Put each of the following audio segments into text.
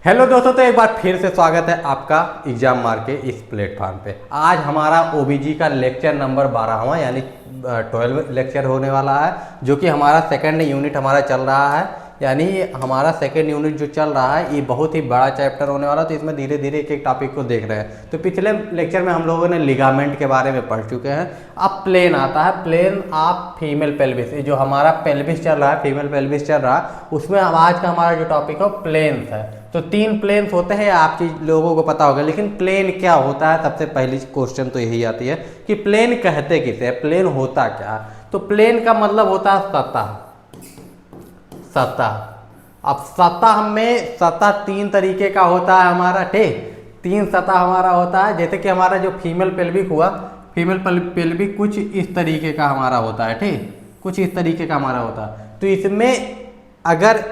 Hello दोस्तों, तो एक बार फिर से स्वागत है आपका एग्जाम मार के इस प्लेटफॉर्म पे। आज हमारा ओबीजी का लेक्चर नंबर 12वां यानी 12 लेक्चर होने वाला है, जो कि हमारा सेकंड यूनिट हमारा चल रहा है। यानी हमारा सेकंड यूनिट जो चल रहा है ये बहुत ही बड़ा चैप्टर होने वाला है, तो इसमें धीरे धीरे एक एक टॉपिक को देख रहे हैं। तो पिछले लेक्चर में हम लोगों ने लिगामेंट के बारे में पढ़ चुके हैं। अब प्लेन आता है, प्लेन ऑफ फीमेल पेल्विस। जो हमारा पेल्विस चल रहा है, फीमेल पेल्विस चल रहा है, उसमें अब आज का हमारा जो टॉपिक है प्लेन्स है। तो 3 प्लेन्स होते हैं, आप चीज लोगों को पता होगा, लेकिन प्लेन क्या होता है सबसे पहली क्वेश्चन तो यही आती है कि प्लेन कहते किसे, प्लेन होता क्या। तो प्लेन का मतलब होता है सतह। सतह अब सतह में सतह 3 तरीके का होता है हमारा, ठीक। 3 सतह हमारा होता है। जैसे कि हमारा जो फीमेल पेल्विक हुआ, फीमेल पेल्विक कुछ इस तरीके का हमारा होता है, ठीक, कुछ इस तरीके का हमारा होता है। तो इसमें अगर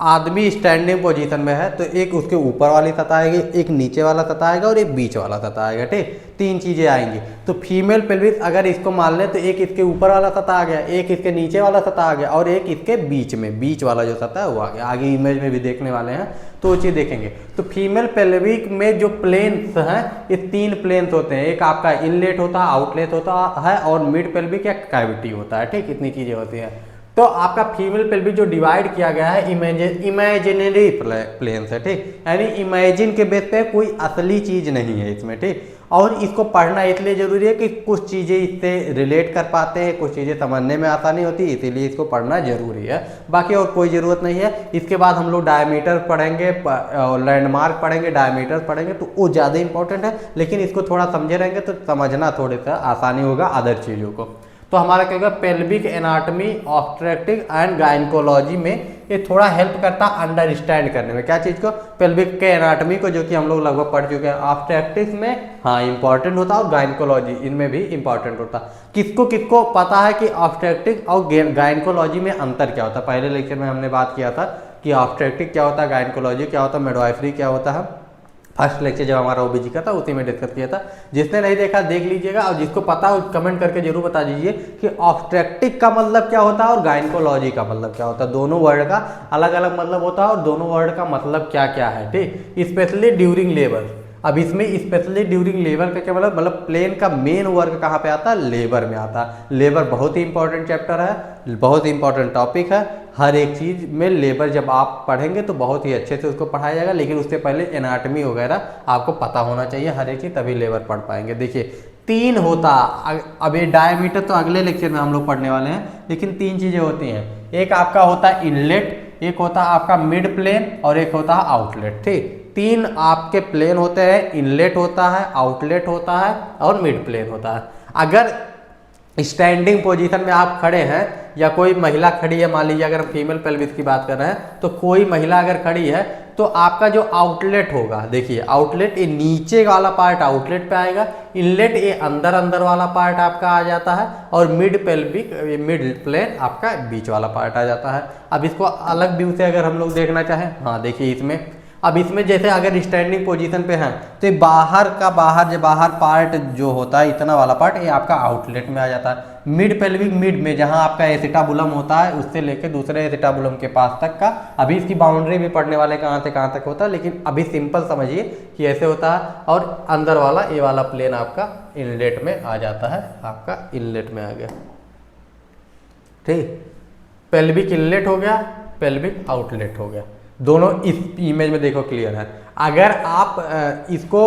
आदमी स्टैंडिंग पोजीशन में है तो एक उसके ऊपर वाली सतह आएगी, एक नीचे वाला सतह आएगा और एक बीच वाला सतह आएगा, ठीक। 3 चीजें आएंगी। तो फीमेल पेल्विस अगर इसको मान ले तो एक इसके ऊपर वाला सतह आ गया, एक इसके नीचे वाला सतह आ गया और एक इसके बीच में, बीच वाला जो सतह है वो आ गया। आगे इमेज में भी देखने वाले हैं तो वो चीज देखेंगे। तो फीमेल पेल्विक में जो प्लेन्स हैं ये 3 प्लेन्स होते हैं। एक आपका इनलेट होता है, आउटलेट होता है और मिड पेल्विक या कैविटी होता है, ठीक। इतनी चीजें होती हैं। तो आपका फीमेल पेल्विक जो डिवाइड किया गया है इमेजिनरी प्लेन से, ठीक, यानी इमेजिन के बेस पे कोई असली चीज नहीं है इसमें, ठीक। और इसको पढ़ना इसलिए जरूरी है कि कुछ चीजें इससे रिलेट कर पाते हैं, कुछ चीजें समझने में आसानी होती है, इसीलिए इसको पढ़ना जरूरी है। बाकी और कोई जरूरत नहीं है। इसके बाद हम लोग डायमीटर पढ़ेंगे, लैंडमार्क पढ़ेंगे, डायमीटर पढ़ेंगे, तो वो ज़्यादा इंपॉर्टेंट है। लेकिन इसको थोड़ा समझे रहेंगे तो समझना थोड़ा सा आसानी होगा अदर चीज़ों को। तो हमारा क्या होगा, pelvic anatomy, obstetric and gynaecology में ये थोड़ा हेल्प करता है अंडरस्टैंड करने में। क्या चीज़ को, पेल्विक के एनाटॉमी को, जो कि हम लोग लगभग पढ़ चुके हैं। ऑब्स्टेट्रिक्स में हाँ इंपॉर्टेंट होता है और गायनकोलॉजी इनमें भी इंपॉर्टेंट होता है। किसको किसको पता है कि ऑब्स्टेट्रिक और गायनकोलॉजी में अंतर क्या होता है। पहले लेक्चर में हमने बात किया था कि ऑब्स्टेट्रिक क्या होता है, गायनकोलॉजी क्या होता है, मिडवाइफरी क्या होता है। फर्स्ट लेक्चर जब हमारा ओबीजी का था उसी में डिस्कस किया था। जिसने नहीं देखा देख लीजिएगा, और जिसको पता हो कमेंट करके जरूर बता दीजिए कि ऑब्स्टेट्रिक का मतलब क्या होता है और गायनकोलॉजी का मतलब क्या होता है। दोनों वर्ड का अलग अलग मतलब होता है और दोनों वर्ड का मतलब क्या क्या है, ठीक। Specially during labour. अब इसमें स्पेशली ड्यूरिंग लेबर का क्या मतलब प्लेन का मेन वर्क कहाँ पे आता है, लेबर में आता है। लेबर बहुत ही इंपॉर्टेंट चैप्टर है, बहुत ही इंपॉर्टेंट टॉपिक है। हर एक चीज़ में लेबर जब आप पढ़ेंगे तो बहुत ही अच्छे से उसको पढ़ाया जाएगा, लेकिन उससे पहले एनाटॉमी वगैरह आपको पता होना चाहिए हर एक चीज़, तभी लेबर पढ़ पाएंगे। देखिए 3 होता, अब ये डायमीटर तो अगले लेक्चर में हम लोग पढ़ने वाले हैं, लेकिन 3 चीज़ें होती हैं। एक आपका होता है इनलेट, एक होता है आपका मिड प्लेन और एक होता है आउटलेट, ठीक। 3 आपके प्लेन होते हैं, इनलेट होता है, आउटलेट होता है और मिड प्लेन होता है। अगर स्टैंडिंग पोजीशन में आप खड़े हैं या कोई महिला खड़ी है, मान लीजिए अगर हम फीमेल पेल्विस की बात कर रहे हैं, तो कोई महिला अगर खड़ी है तो आपका जो आउटलेट होगा, देखिए आउटलेट ये नीचे वाला पार्ट आउटलेट पे आएगा, इनलेट ये अंदर अंदर वाला पार्ट आपका आ जाता है और मिड पेल्विक मिड प्लेन आपका बीच वाला पार्ट आ जाता है। अब इसको अलग व्यू से अगर हम लोग देखना चाहें, हाँ देखिए इसमें, अब इसमें जैसे अगर स्टैंडिंग पोजीशन पे हैं तो ये बाहर पार्ट जो होता है, इतना वाला पार्ट ये आपका आउटलेट में आ जाता है। मिड पेल्विक मिड में जहां आपका एसिटाबुलम होता है उससे लेके दूसरे एसिटाबुलम के पास तक का, अभी इसकी बाउंड्री भी पढ़ने वाले कहाँ से कहाँ तक होता है, लेकिन अभी सिंपल समझिए कि ऐसे होता है। और अंदर वाला ये वाला प्लेन आपका इनलेट में आ जाता है, आपका इनलेट में आ गया, ठीक। पेल्विक इनलेट हो गया, पेल्विक आउटलेट हो गया, दोनों इस इमेज में देखो क्लियर है। अगर आप इसको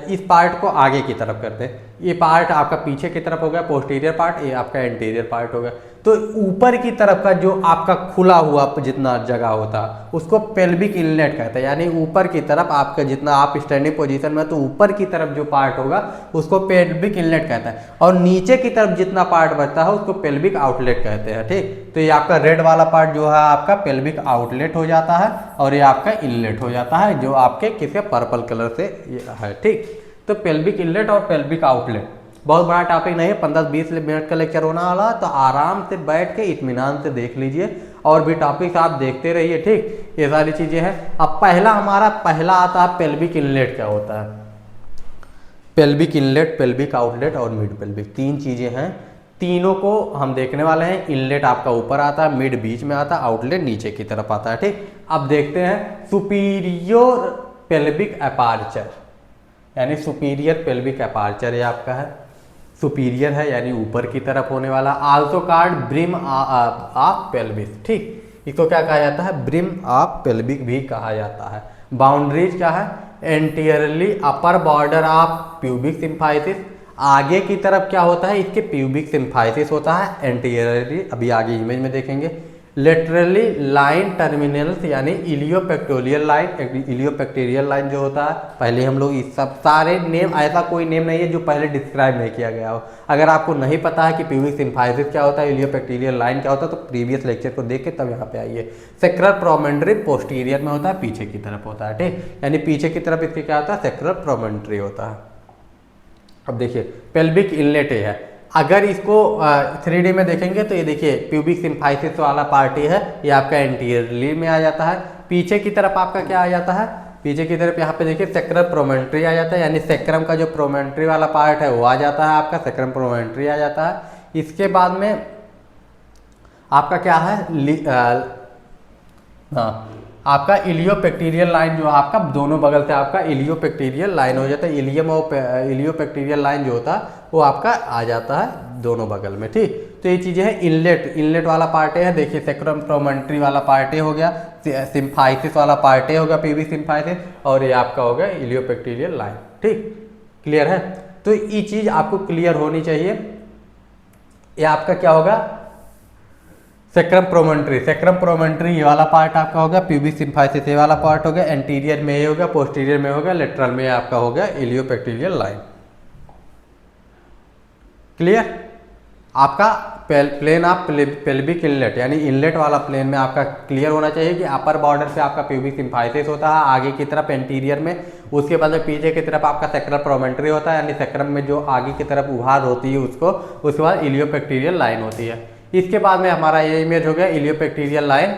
इस पार्ट को आगे की तरफ करते हैं, ये पार्ट आपका पीछे की तरफ हो गया पोस्टीरियर पार्ट, ये आपका एंटीरियर पार्ट हो गया। तो ऊपर की तरफ का जो आपका खुला हुआ जितना जगह होता है उसको पेल्विक इनलेट कहते हैं। यानी ऊपर की तरफ आपका जितना आप स्टैंडिंग पोजीशन में तो ऊपर की तरफ जो पार्ट होगा उसको पेल्विक इनलेट कहता है, और नीचे की तरफ जितना पार्ट बचता है उसको पेल्विक आउटलेट कहते हैं, ठीक। तो ये आपका रेड वाला पार्ट जो है आपका पेल्विक आउटलेट हो जाता है और ये आपका इनलेट हो जाता है, जो आपके किसी पर्पल कलर से है, ठीक। तो पेल्विक इनलेट और पेल्विक आउटलेट बहुत बड़ा टॉपिक नहीं है, 15-20 मिनट का लेक्चर होने वाला, तो आराम से बैठ के इत्मीनान से देख लीजिए और भी टॉपिक्स आप देखते रहिए, ठीक। ये सारी चीजें हैं। अब हमारा पहला आता है पेल्विक इनलेट। क्या होता है पेल्विक इनलेट, पेल्विक आउटलेट और मिड पेल्विक, 3 चीजें हैं। तीनों को हम देखने वाले हैं। इनलेट आपका ऊपर आता है, मिड बीच में आता है, आउटलेट नीचे की तरफ आता है, ठीक। अब देखते हैं सुपीरियर पेल्विक अपार्चर, यानी सुपीरियर पेल्विक अपार्चर ये आपका है, सुपीरियर है यानी ऊपर की तरफ होने वाला। Also called brim of pelvis, ठीक, इसको क्या कहा जाता है, ब्रिम ऑफ पेल्विक भी कहा जाता है। बाउंड्रीज क्या है, anteriorly upper border of pubic symphysis, आगे की तरफ क्या होता है, इसके प्यूबिक सिम्फाइसिस होता है एंटीरियरली, अभी आगे इमेज में देखेंगे। लेटरली लाइन टर्मिनल्स यानी इलियोपेक्टोरियल लाइन, इलियोपेक्टोरियल लाइन जो होता है, पहले हम लोग इस सब सारे नेम, ऐसा कोई नेम नहीं है जो पहले डिस्क्राइब नहीं किया गया हो। अगर आपको नहीं पता है कि प्यूबिक सिम्फाइसिस क्या होता है, इलियोपेक्टोरियल लाइन क्या होता है, तो प्रीवियस लेक्चर को देख के तब यहाँ पे आइए। सेक्रल प्रोमेंट्री पोस्टीरियर में होता है, पीछे की तरफ होता है, ठीक, यानी पीछे की तरफ इसके क्या होता है, सेक्रल प्रोमेंट्री होता है। अब देखिए पेल्विक इनलेट है, अगर इसको 3D में देखेंगे तो ये देखिए प्यूबिक सिम्फाइसिस वाला पार्ट है, ये आपका एंटीरियरली में आ जाता है। पीछे की तरफ आपका क्या आ जाता है, पीछे की तरफ यहाँ पे देखिए सेक्रल प्रोमेंट्री आ जाता है, यानी सेक्रम का जो प्रोमेंट्री वाला पार्ट है वो आ जाता है, आपका सेक्रम प्रोमेंट्री आ जाता है। इसके बाद में आपका क्या है, हाँ, आपका इलियोपेक्टीरियल लाइन जो आपका दोनों बगल से आपका इलियोपेक्टीरियल लाइन हो जाता है, इलियम और इलियोपेक्टीरियल लाइन जो होता है वो आपका आ जाता है दोनों बगल में, ठीक। तो ये चीज़ें हैं इनलेट, इनलेट वाला पार्ट है, देखिए सेक्रम प्रोमेंट्री वाला पार्ट हो गया, सिम्फाइसिस वाला पार्ट हो गया प्यूबिक सिम्फाइसिस, और ये आपका हो गया इलियोपेक्टीरियल लाइन, ठीक, क्लियर है। तो ये चीज़ आपको क्लियर होनी चाहिए। ये आपका क्या होगा, सेक्रम प्रोमेंट्री, सेक्रम प्रोमेंट्री ये वाला पार्ट आपका हो गया, प्यूबिक सिम्फाइसिस ये वाला पार्ट हो गया, एंटीरियर में ये हो गया, पोस्टीरियर में हो गया, लेटरल में आपका हो गया इलियोपेक्टीरियल लाइन, क्लियर। आपका प्लेन ऑफ पेल्विक इनलेट यानी इनलेट वाला प्लेन में आपका क्लियर होना चाहिए कि अपर बॉर्डर से आपका प्यूबिक सिम्फाइसिस होता है आगे की तरफ एंटीरियर में, उसके बाद में पीछे की तरफ आपका सेक्रल प्रोमेंट्री होता है, यानी सेक्रम में जो आगे की तरफ उभार होती है उसको, उसके बाद इलियोपेक्टीरियल लाइन होती है। इसके बाद में हमारा ये इमेज हो गया इलियोपेक्टीरियल लाइन,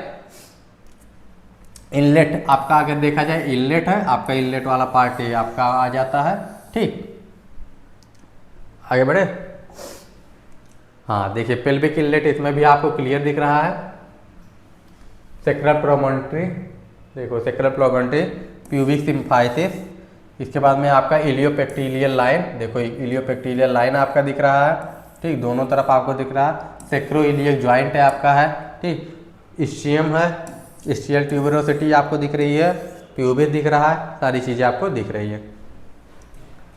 इनलेट आपका अगर देखा जाए इनलेट है, आपका इनलेट वाला पार्ट ये आपका आ जाता है, ठीक। आगे बढ़े, हाँ देखिए पेल्विक इनलेट इसमें भी आपको क्लियर दिख रहा है, सेक्रल प्रोमेंट्री, देखो सेक्रल प्रोमेंट्री, प्यूबिक सिम्फाइसिस, इसके बाद में आपका इलियोपेक्टीरियल लाइन, देखो इलियोपेक्टीरियल लाइन आपका दिख रहा है, ठीक, दोनों तरफ आपको दिख रहा है। सेक्रोइलियक ज्वाइंट है आपका है, ठीक, इस्चियम है, इस्चियल ट्यूबरोसिटी आपको दिख रही है, प्यूबिस दिख रहा है, सारी चीज़ें आपको दिख रही है।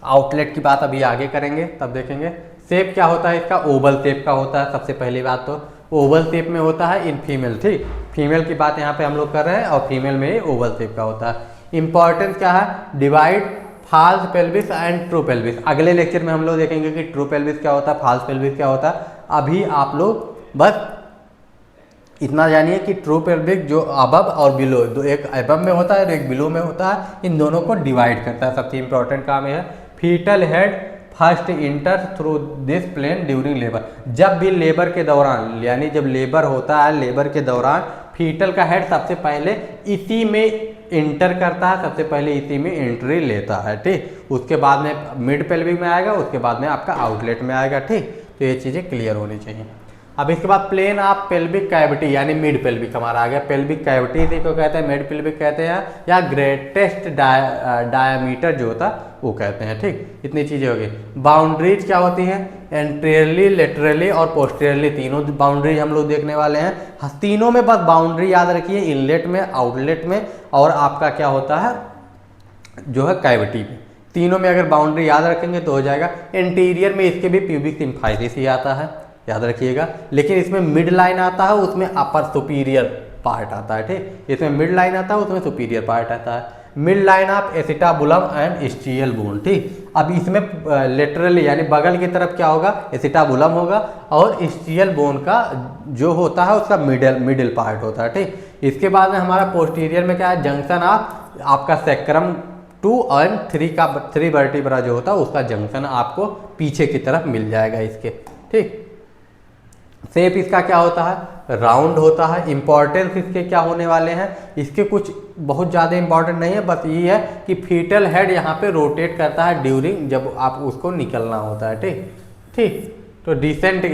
आउटलेट की बात अभी आगे करेंगे तब देखेंगे। शेप क्या होता है इसका, ओवल शेप का होता है, सबसे पहली बात तो ओवल शेप में होता है इन फीमेल, ठीक, फीमेल की बात यहाँ पे हम लोग कर रहे हैं, और फीमेल में ओवल शेप का होता है। इंपॉर्टेंस क्या है, divide false pelvis and true pelvis, अगले लेक्चर में हम लोग देखेंगे कि ट्रू पेल्विस क्या होता है, फॉल्स पेल्विस क्या होता है। अभी आप लोग बस इतना जानिए कि ट्रू पेल्विक जो अबव और बिलो, दो एक अबव में होता है और एक बिलो में होता है, इन दोनों को डिवाइड करता है, सबसे इंपॉर्टेंट काम है। Fetal head first enter through this plane during labour, जब भी लेबर के दौरान, यानी जब लेबर होता है लेबर के दौरान फीटल का हेड सबसे पहले इसी में इंटर करता है, सबसे पहले इसी में एंट्री लेता है, ठीक, उसके बाद में मिड पेल्विक में आएगा, उसके बाद में आपका आउटलेट में आएगा, ठीक। तो ये चीज़ें क्लियर होनी चाहिए। अब इसके बाद प्लेन ऑफ पेल्विक कैविटी यानी मिड पेल्विक हमारा आ गया, पेल्विक कैविटी इसी को कहते हैं, मिड पेल्विक कहते हैं, या ग्रेटेस्ट डायमीटर जो होता है वो कहते हैं, ठीक। इतनी चीज़ें हो गई। बाउंड्रीज क्या होती हैं, एंटीरियरली, लेटरली और पोस्टीरियरली, तीनों बाउंड्रीज हम लोग देखने वाले हैं। तीनों में बस बाउंड्री याद रखिए, इनलेट में, आउटलेट में, और आपका क्या होता है जो है कैविटी में, तीनों में अगर बाउंड्री याद रखेंगे तो हो जाएगा। इंटीरियर में इसके भी प्यूबिक सिम्फाइसिस ही आता है, याद रखिएगा, लेकिन इसमें मिड लाइन आता है, उसमें अपर सुपीरियर पार्ट आता है, ठीक, इसमें मिड लाइन आता है, उसमें सुपीरियर पार्ट आता है। Mid line of acetabulum and स्टीयल बोन, ठीक। अब इसमें लेटरली यानी बगल की तरफ क्या होगा, एसिटाबुलम होगा, और स्टीयल बोन का जो होता है उसका मिडिल पार्ट होता है, ठीक। इसके बाद में हमारा पोस्टीरियर में क्या है, जंक्शन ऑफ आपका सेक्रम 2 और 3 का 3 वर्टिब्रा जो होता है उसका जंक्शन आपको पीछे की तरफ मिल जाएगा इसके, ठीक। शेप इसका क्या होता है, राउंड होता है। इंपॉर्टेंस इसके क्या होने वाले हैं, इसके कुछ बहुत ज़्यादा इंपॉर्टेंट नहीं है, बस ये है कि फीटल हेड यहाँ पे रोटेट करता है ड्यूरिंग जब आप उसको निकलना होता है, ठीक, ठीक। तो डिसेंट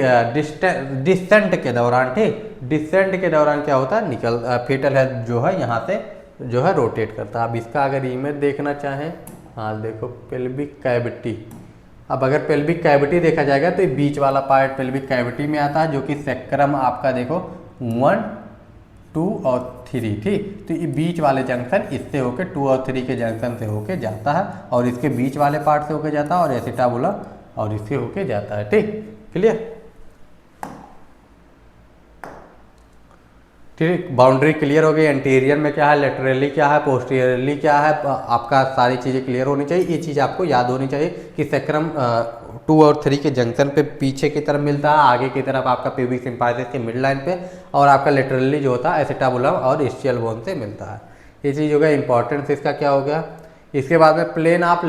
के दौरान, ठीक, डिसेंट के दौरान क्या होता है, फीटल हेड जो है यहाँ से जो है रोटेट करता है। अब इसका अगर इमेज देखना चाहें, हाँ देखो पेल्विक कैविटी। अब अगर पेल्विक कैविटी देखा जाएगा तो ये बीच वाला पार्ट पेल्विक कैविटी में आता है, जो कि सेक्रम आपका देखो 1, 2 और 3, ठीक। तो ये बीच वाले जंक्शन इससे होके 2 और 3 के जंक्शन से होके जाता है, और इसके बीच वाले पार्ट से होके जाता है, और एसिटाबुलम और इससे होके जाता है, ठीक, क्लियर। ठीक, बाउंड्री क्लियर हो गई। एंटीरियर में क्या है, लेटरली क्या है, पोस्टीरियरली क्या है, आपका सारी चीज़ें क्लियर होनी चाहिए। ये चीज़ आपको याद होनी चाहिए कि सेक्रम 2 और 3 के जंक्शन पे पीछे की तरफ मिलता है, आगे की तरफ आपका प्यूबिक सिम्फाइसिस के मिड लाइन पे, और आपका लेटरली जो होता है एसिटाबुलम और इस्चियल बोन से मिलता है। ये चीज़ हो गया इंपॉर्टेंस इसका क्या हो गया। इसके बाद में प्लेन आप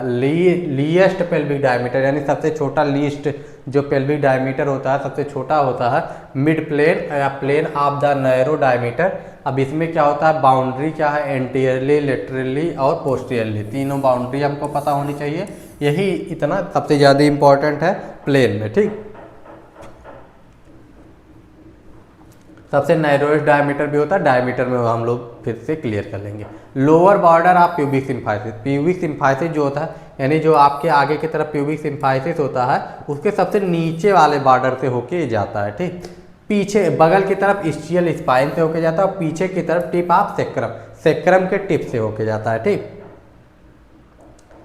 लीएस्ट पेल्विक डायमीटर, यानी सबसे छोटा लीस्ट जो पेल्विक डायमीटर होता है सबसे छोटा होता है, मिड प्लेन या plane of the narrow diameter. अब इसमें क्या होता है, बाउंड्री क्या है, एंटीरियरली, लेटरली और पोस्टीरियरली, तीनों बाउंड्री हमको पता होनी चाहिए। यही इतना सबसे ज़्यादा इंपॉर्टेंट है प्लेन में, ठीक। सबसे नैरोएस्ट डायमीटर भी होता है, डायमीटर में हम लोग फिर से क्लियर कर लेंगे। Lower border of pubic symphysis, pubic symphysis जो होता है, यानी जो आपके आगे की तरफ प्यूबिक सिम्फाइसिस होता है उसके सबसे नीचे वाले बॉर्डर से होके जाता है, ठीक। पीछे बगल की तरफ इस्चियल स्पाइन से होके जाता है, और पीछे की तरफ टिप ऑफ सेक्रम, सेक्रम के टिप से होके जाता है, ठीक।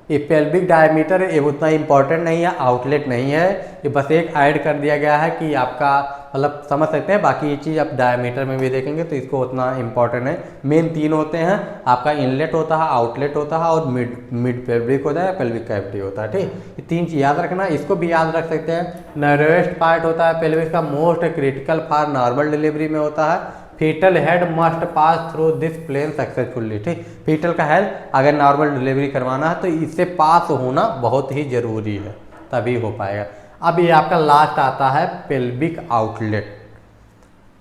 ये पेल्विक डायमीटर ये उतना इंपॉर्टेंट नहीं है, आउटलेट नहीं है, ये बस एक ऐड कर दिया गया है कि आपका मतलब समझ सकते हैं। बाकी ये चीज़ आप डायमीटर में भी देखेंगे तो इसको उतना इंपॉर्टेंट है। मेन 3 होते हैं, आपका इनलेट होता है, आउटलेट होता है, और मिड पेल्विक होता है, पेल्विक कैविटी होता है, ठीक। ये 3 चीज़ याद रखना। इसको भी याद रख सकते हैं। नैरोएस्ट पार्ट होता है पेल्विक का, most critical for normal delivery में होता है। Fetal head must pass through this plane successfully, ठीक। फीटल का हेड अगर नॉर्मल डिलीवरी करवाना है तो इससे पास होना बहुत ही जरूरी है, तभी हो पाएगा। अब ये आपका लास्ट आता है पेल्विक आउटलेट,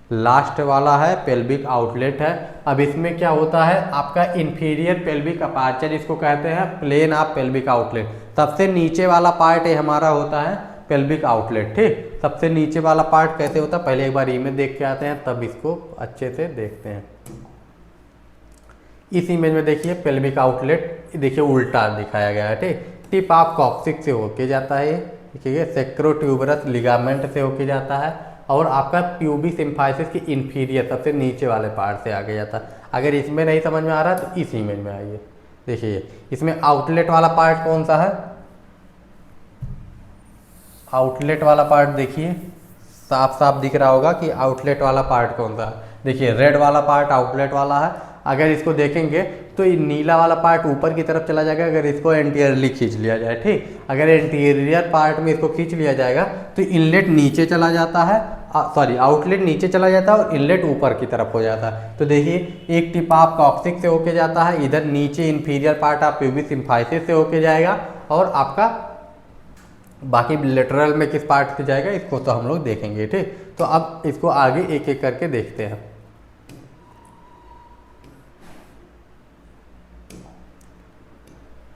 लास्ट वाला है पेल्विक आउटलेट है। अब इसमें क्या होता है, आपका इंफीरियर पेल्विक अपार्चर इसको कहते हैं, प्लेन ऑफ पेल्विक आउटलेट। सबसे नीचे वाला पार्ट ये हमारा होता है पेल्विक आउटलेट, ठीक। सबसे नीचे वाला पार्ट कैसे होता है, पहले एक बार इमेज देख के आते हैं, तब इसको अच्छे से देखते हैं। इस इमेज में देखिए पेल्विक आउटलेट, देखिए उल्टा दिखाया गया है, ठीक। टिप ऑफ कॉक्सिक्स से होके जाता है, देखिए सेक्रोट्यूबरस लिगामेंट से होके जाता है, और आपका प्यूबिक सिम्फाइसिस की इंफीरियर सबसे नीचे वाले पार्ट से आगे जाता है। अगर इसमें नहीं समझ में आ रहा तो इस इमेज में आइए, देखिए इसमें आउटलेट वाला पार्ट कौन सा है, आउटलेट वाला पार्ट देखिए साफ साफ दिख रहा होगा कि आउटलेट वाला पार्ट कौन सा है। देखिए रेड वाला पार्ट आउटलेट वाला है। अगर इसको देखेंगे तो ये नीला वाला पार्ट ऊपर की तरफ चला जाएगा अगर इसको एंटीरियरली खींच लिया जाए, ठीक। अगर एंटीरियर पार्ट में इसको खींच लिया जाएगा तो इनलेट नीचे चला जाता है, सॉरी आउटलेट नीचे चला जाता है और इनलेट ऊपर की तरफ हो जाता है। तो देखिए एक टिप ऑफ कॉक्सिक्स से होके जाता है, इधर नीचे inferior part of pubic symphysis से होके जाएगा, और आपका बाकी लेटरल में किस पार्ट से जाएगा इसको तो हम लोग देखेंगे, ठीक। तो अब इसको आगे एक एक करके देखते हैं।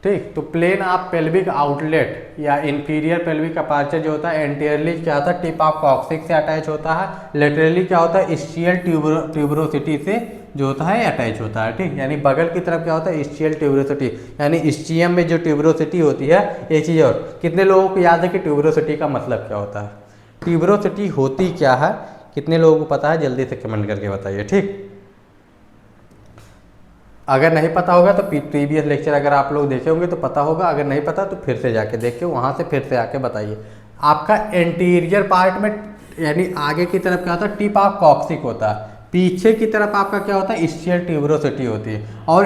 ठीक, तो प्लेन ऑफ पेल्विक आउटलेट या इंफीरियर पेल्विक अपार्चर जो होता है एंटीरियरली क्या होता है, टिप ऑफ कॉक्सिक्स से अटैच होता है। लेटरली क्या होता है, इस्चियल ट्यूबरोसिटी से जो होता है अटैच होता है, ठीक। यानी बगल की तरफ क्या होता है, इस्चियल ट्यूबरोसिटी, यानी इस्चियम में जो ट्यूबरोसिटी होती है। एक चीज़ और, कितने लोगों को याद है कि ट्यूबरोसिटी का मतलब क्या होता है, ट्यूबरोसिटी होती क्या है, कितने लोगों को पता है, जल्दी से कमेंट करके बताइए, ठीक। अगर नहीं पता होगा तो प्रीवियस लेक्चर अगर आप लोग देखे होंगे तो पता होगा, अगर नहीं पता तो फिर से जाके देख के वहाँ से फिर से आके बताइए। आपका एंटीरियर पार्ट में यानी आगे की तरफ क्या होता है, टिप ऑफ कॉक्सिक होता है। पीछे की तरफ आपका क्या होता है, इस्चियल ट्यूबरोसिटी होती है। और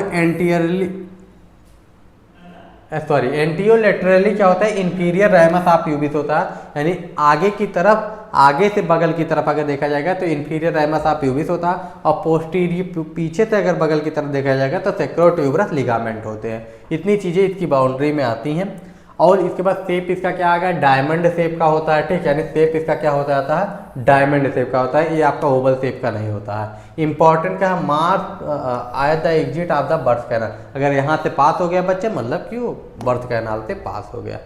एंटीरोलेटरली क्या होता है, इंफीरियर रैमस ऑफ प्यूबिस होता है। यानी आगे की तरफ, आगे से बगल की तरफ अगर देखा जाएगा तो इंफीरियर रैमस ऑफ प्यूबिस होता है, और पोस्टीरियर पीछे से अगर बगल की तरफ देखा जाएगा तो सेक्रोट्यूबरस लिगामेंट होते हैं। इतनी चीज़ें इसकी बाउंड्री में आती हैं। और इसके बाद शेप इसका क्या आ गया, डायमंड शेप का होता है, ठीक। यानी शेप इसका क्या होता जाता है, डायमंड शेप का होता है, ये आपका ओवल शेप का नहीं होता है। इंपॉर्टेंट क्या है, mark at the exit of the birth canal, अगर यहाँ से पास हो गया बच्चे मतलब कि वो बर्थ कैनाल से पास हो गया।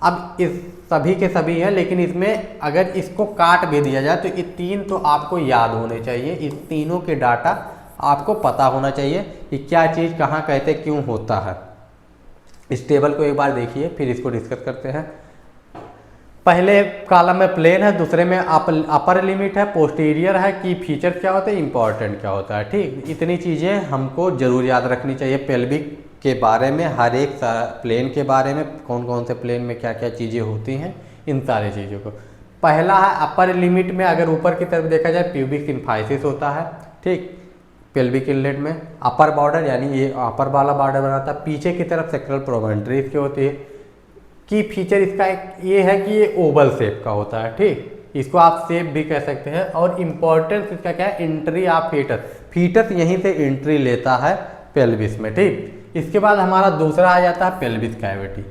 अब इस सभी के सभी हैं, लेकिन इसमें अगर इसको काट भी दिया जाए तो ये तीन तो आपको याद होने चाहिए, इस तीनों के डाटा आपको पता होना चाहिए कि क्या चीज़ कहाँ कैसे क्यों होता है। इस टेबल को एक बार देखिए, फिर इसको डिस्कस करते हैं। पहले कॉलम में प्लेन है, दूसरे में अपर लिमिट है, पोस्टीरियर है, की फीचर क्या होता है, इंपॉर्टेंट क्या होता है। ठीक, इतनी चीज़ें हमको जरूर याद रखनी चाहिए पेल्विक के बारे में, हर एक प्लेन के बारे में, कौन कौन से प्लेन में क्या क्या चीज़ें होती हैं, इन सारी चीज़ों को। पहला है अपर लिमिट में, अगर ऊपर की तरफ देखा जाए प्यूबिक सिम्फाइसिस होता है। ठीक, पेल्विक इनलेट में अपर बॉर्डर यानी ये अपर वाला बॉर्डर बनाता है, पीछे की तरफ सेक्टरल प्रोमोन्ट्री इसकी होती है। की फीचर इसका एक ये है कि ये ओवल शेप का होता है। ठीक, इसको आप शेप भी कह सकते हैं। और इम्पोर्टेंस इसका क्या है, एंट्री ऑफ फीटस, फीटस यहीं से एंट्री लेता है पेल्विस में। ठीक, इसके बाद हमारा दूसरा आ जाता है पेल्विस कैविटी।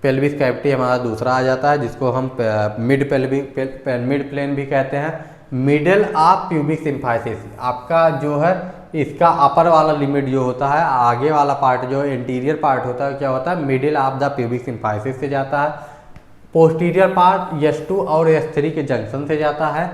पेल्विस कैविटी हमारा दूसरा आ जाता है, जिसको हम मिड प्लेन भी कहते हैं। मिडल ऑफ प्यूबिक सिम्फाइसिस आपका जो है, इसका अपर वाला लिमिट जो होता है, आगे वाला पार्ट जो इंटीरियर पार्ट होता है, क्या होता है, middle of the pubic symphysis से जाता है। पोस्टीरियर पार्ट S2 और S3 के जंक्शन से जाता है,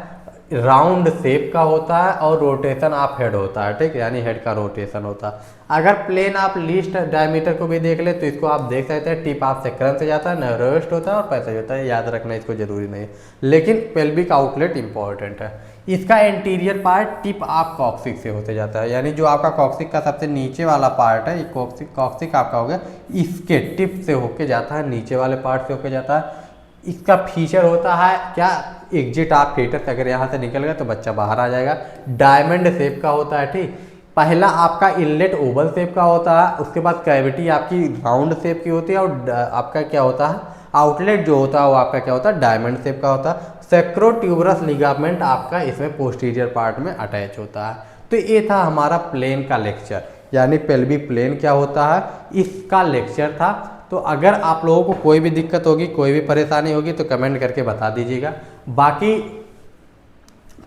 राउंड शेप का होता है और रोटेशन ऑफ हेड होता है। ठीक, यानी हेड का रोटेशन होता है। अगर प्लेन आप लीस्ट डायमीटर को भी देख ले तो इसको आप देख सकते हैं, टिप ऑफ सेक्रम से जाता है, नैरोएस्ट होता है और पैसेज होता है। याद रखना इसको जरूरी नहीं है, लेकिन पेल्विक आउटलेट इंपॉर्टेंट है। इसका interior part tip of coccyx से होते जाता है, यानी जो आपका कॉक्सिक का सबसे नीचे वाला पार्ट है, ये कॉक्सिक आपका हो गया, इसके टिप से होके जाता है, नीचे वाले पार्ट से होके जाता है। इसका फीचर होता है क्या, एग्जिट ऑफ फीटस, अगर यहाँ से निकल गया तो बच्चा बाहर आ जाएगा। डायमंड शेप का होता है। ठीक, पहला आपका इनलेट ओवल शेप का होता है, उसके बाद कैविटी आपकी राउंड शेप की होती है, और आपका क्या होता है, आउटलेट जो होता है वो आपका क्या होता है, डायमंड शेप का होता है। सेक्रोट्यूबरस लिगामेंट आपका इसमें पोस्टीरियर पार्ट में अटैच होता है। तो ये था हमारा प्लेन का लेक्चर, यानी पेल्विक प्लेन क्या होता है, इसका लेक्चर था। तो अगर आप लोगों को कोई भी दिक्कत होगी, कोई भी परेशानी होगी तो कमेंट करके बता दीजिएगा। बाकी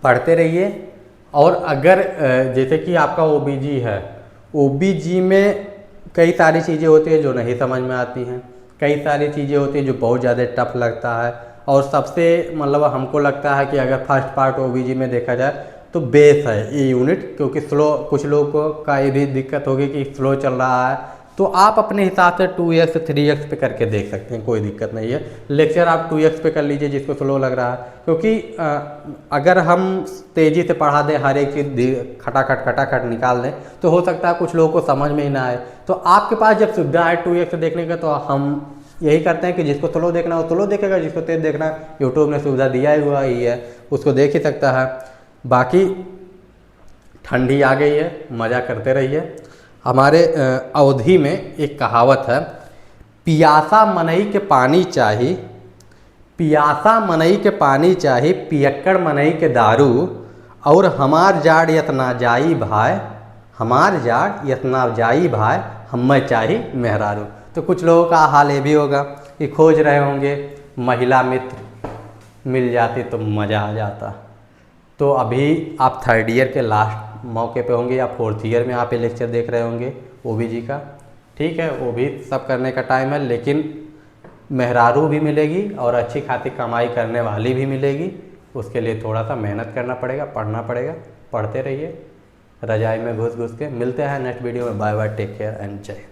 पढ़ते रहिए। और अगर जैसे कि आपका OBG है, OBG में कई सारी चीज़ें होती हैं जो नहीं समझ में आती हैं, कई सारी चीज़ें होती हैं जो बहुत ज़्यादा टफ लगता है। और सबसे मतलब हमको लगता है कि अगर फर्स्ट पार्ट OBG में देखा जाए तो बेस है ये यूनिट, क्योंकि स्लो, कुछ लोगों का ये भी दिक्कत होगी कि स्लो चल रहा है, तो आप अपने हिसाब से 2x 3x पे करके देख सकते हैं, कोई दिक्कत नहीं है। लेक्चर आप 2x पे कर लीजिए जिसको स्लो लग रहा है, क्योंकि अगर हम तेज़ी से पढ़ा दें, हर एक चीज़ खटाखट निकाल दें, तो हो सकता है कुछ लोगों को समझ में ही ना आए। तो आपके पास जब सुविधा है 2x देखने का, तो हम यही करते हैं कि जिसको स्लो देखना हो स्लो देखेगा, जिसको तेज देखना है यूट्यूब ने सुविधा दिया हुआ ही है, उसको देख ही सकता है। बाकी ठंडी आ गई है, मज़ा करते रहिए। हमारे अवधि में एक कहावत है, पियासा मनई के पानी चाही, पियासा मनई के पानी चाही, पियक्कड़ मनई के दारू, और हमार जाड़ यतना जाई भाई, हमार जाड़ यतना जाई भाई, हमें चाही मेहरारू। तो कुछ लोगों का हाल ये भी होगा कि खोज रहे होंगे महिला मित्र, मिल जाती तो मज़ा आ जाता। तो अभी आप 3rd ईयर के लास्ट मौके पे होंगे या 4th ईयर में आप ये लेक्चर देख रहे होंगे OBG का। ठीक है, वो भी सब करने का टाइम है, लेकिन मेहरारू भी मिलेगी और अच्छी खासी कमाई करने वाली भी मिलेगी। उसके लिए थोड़ा सा मेहनत करना पड़ेगा, पढ़ना पड़ेगा। पढ़ते रहिए रजाई में घुस घुस के। मिलते हैं नेक्स्ट वीडियो में। Bye bye, take care and जय।